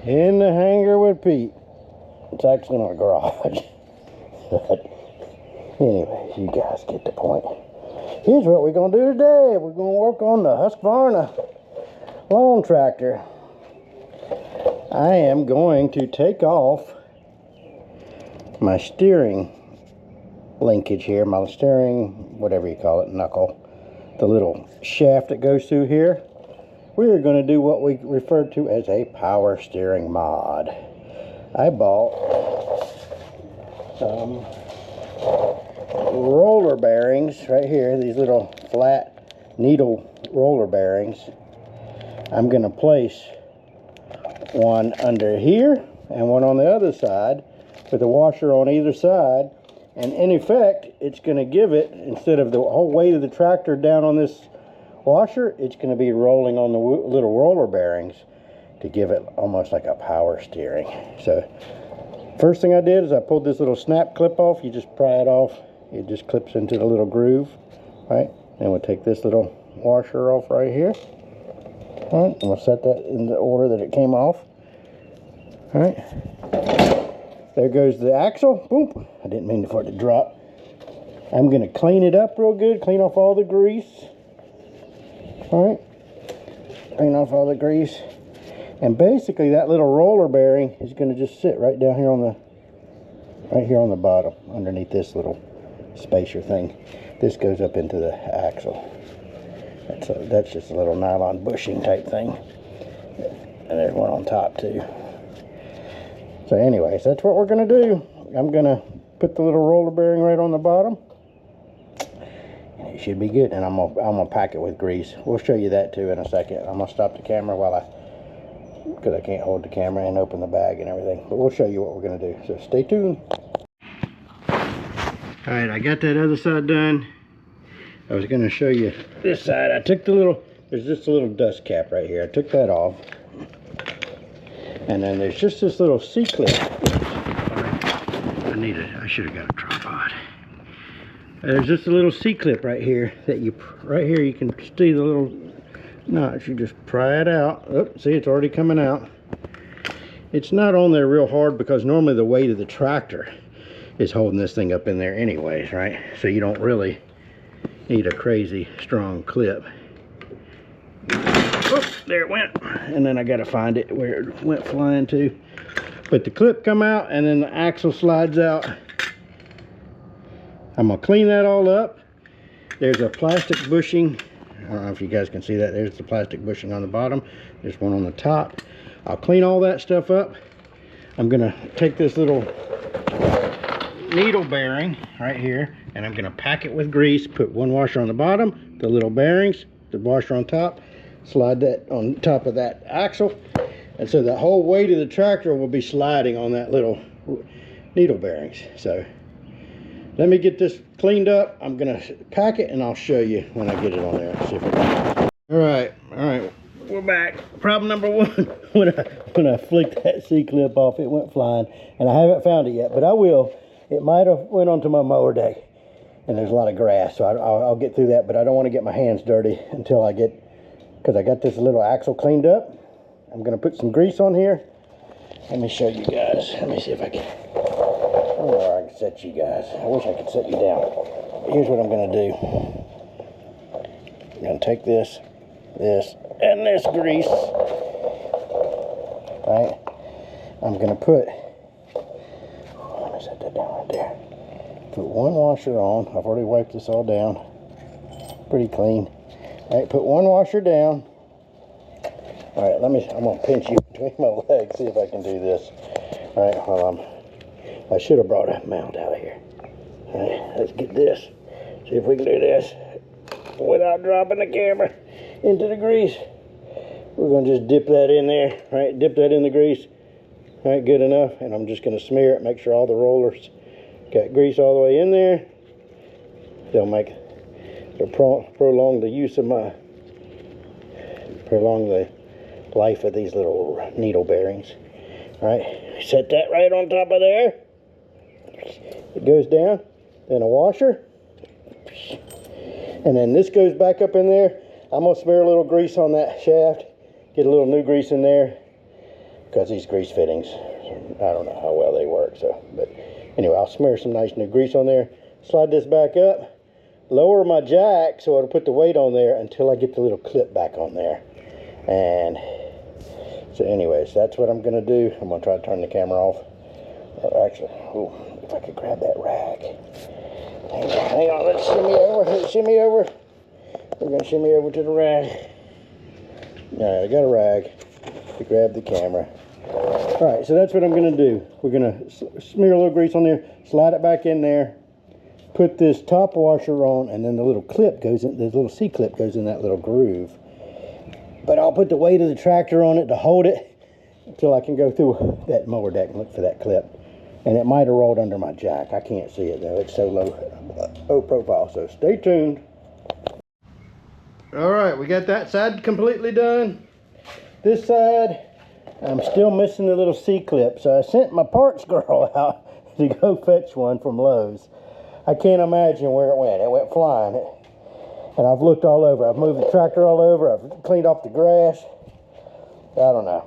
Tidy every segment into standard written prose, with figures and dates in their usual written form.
in the hangar with Pete. It's actually in our garage. But anyways, you guys get the point. Here's what we're going to do today. We're going to work on the Husqvarna lawn tractor. I am going to take off my steering linkage here, my steering, whatever you call it, knuckle, the little shaft that goes through here. We are going to do what we refer to as a power steering mod. I bought some roller bearings right here, these little flat needle roller bearings. I'm going to place one under here and one on the other side with a washer on either side, and in effect it's going to give it, instead of the whole weight of the tractor down on this washer, it's going to be rolling on the little roller bearings to give it almost like a power steering. So first thing I did is I pulled this little snap clip off. You just pry it off, it just clips into the little groove, right? Then we'll take this little washer off right here. All right, and we'll set that in the order that it came off. All right, there goes the axle. Boom, I didn't mean for it to drop. I'm going to clean it up real good, clean off all the grease. All right, clean off all the grease. And basically that little roller bearing is going to just sit right down here on the bottom, underneath this little spacer thing. This goes up into the axle. That's just a little nylon bushing type thing. And there's one on top too. So anyways, that's what we're going to do. I'm going to put the little roller bearing right on the bottom. And it should be good. And I'm gonna pack it with grease. We'll show you that too in a second. I'm going to stop the camera because I can't hold the camera and open the bag and everything. But we'll show you what we're going to do. So stay tuned. Alright, I got that other side done. I was going to show you this side. I took there's just a little dust cap right here. I took that off. And then there's just this little C-clip. I should have got a tripod. There's just a little C-clip right here that you can see the little notch. You just pry it out. Oh, see, it's already coming out. It's not on there real hard because normally the weight of the tractor is holding this thing up in there anyways, right? So you don't really need a crazy strong clip. Oh, there it went. And then I got to find it where it went flying to. But the clip come out and then the axle slides out. I'm going to clean that all up. There's a plastic bushing. I don't know if you guys can see that. There's the plastic bushing on the bottom. There's one on the top. I'll clean all that stuff up. I'm going to take this little needle bearing right here and I'm going to pack it with grease. Put one washer on the bottom, the little bearings, the washer on top. Slide that on top of that axle. And so the whole weight of the tractor will be sliding on that little needle bearings. So let me get this cleaned up. I'm going to pack it and I'll show you when I get it on there. See if all right, we're back. Problem number one. when I flicked that C-clip off, it went flying, and I haven't found it yet, but I will. It might have went onto my mower day, and there's a lot of grass, so I'll get through that, but I don't want to get my hands dirty until because I got this little axle cleaned up. I'm going to put some grease on here. Let me show you guys. Let me see if I can. Oh, I can set you guys. I wish I could set you down. Here's what I'm going to do. I'm going to take this, and this grease. Right? I'm going to put. Let me set that down right there. Put one washer on. I've already wiped this all down. Pretty clean. All right, put one washer down. All right, I'm going to pinch you between my legs, see if I can do this. All right, hold on. I should have brought a mount out here. All right, let's get this. See if we can do this without dropping the camera into the grease. We're going to just dip that in there, right? Dip that in the grease. All right, good enough. And I'm just going to smear it, make sure all the rollers got grease all the way in there. They'll prolong the use of prolong the life of these little needle bearings. All right, set that right on top of there. It goes down, then a washer, and then this goes back up in there. I'm gonna smear a little grease on that shaft, get a little new grease in there, because these grease fittings, I don't know how well they work. So, but anyway, I'll smear some nice new grease on there, slide this back up, lower my jack so it'll put the weight on there until I get the little clip back on there. And so anyways, that's what I'm gonna do. I'm gonna try to turn the camera off. Or actually, ooh, if I could grab that rag. Hang on, let's shimmy over. Let's shimmy over. We're gonna shimmy over to the rag. Alright, I got a rag to grab the camera. Alright, so that's what I'm gonna do. We're gonna smear a little grease on there, slide it back in there, put this top washer on, and then the little clip goes in, the little C-clip goes in that little groove. But I'll put the weight of the tractor on it to hold it until I can go through that mower deck and look for that clip. And it might have rolled under my jack. I can't see it though. It's so low profile. So stay tuned. All right, we got that side completely done. This side, I'm still missing the little C-clip. So I sent my parts girl out to go fetch one from Lowe's. I can't imagine where it went. It went flying. And I've looked all over. I've moved the tractor all over. I've cleaned off the grass. I don't know.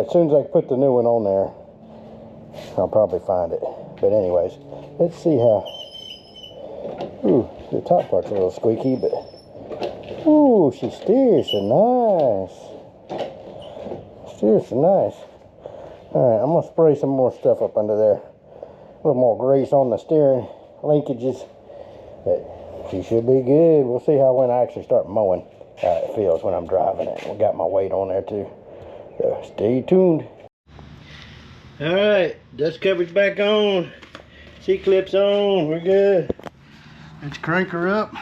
As soon as I put the new one on there, I'll probably find it. But anyways, let's see how. Ooh, the top part's a little squeaky, but ooh, she steers so nice. Steers so nice. Alright, I'm gonna spray some more stuff up under there. A little more grease on the steering linkages. But she should be good. We'll see how when I actually start mowing, how it feels when I'm driving it. We got my weight on there too. So stay tuned. Alright, dust cover's back on. C-clip's on. We're good. Let's crank her up.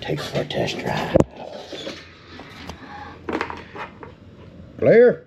Take her for a test drive. Blair.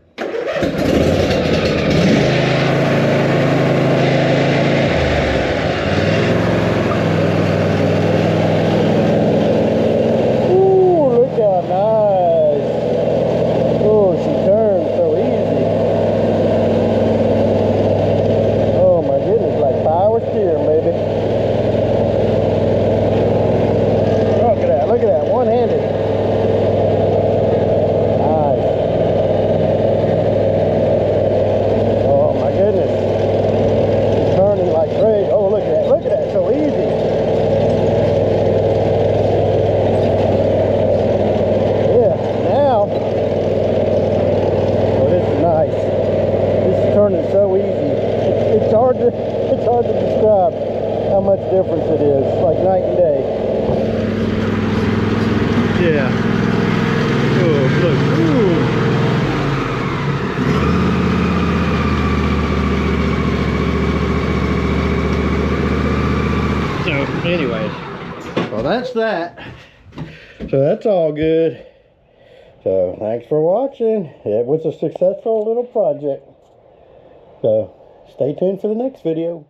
It's hard to describe how much difference it is. It's like night and day. Yeah. Oh, look. Ooh. So, anyways. Well, that's that. So, that's all good. So, thanks for watching. It was a successful little project. So, stay tuned for the next video.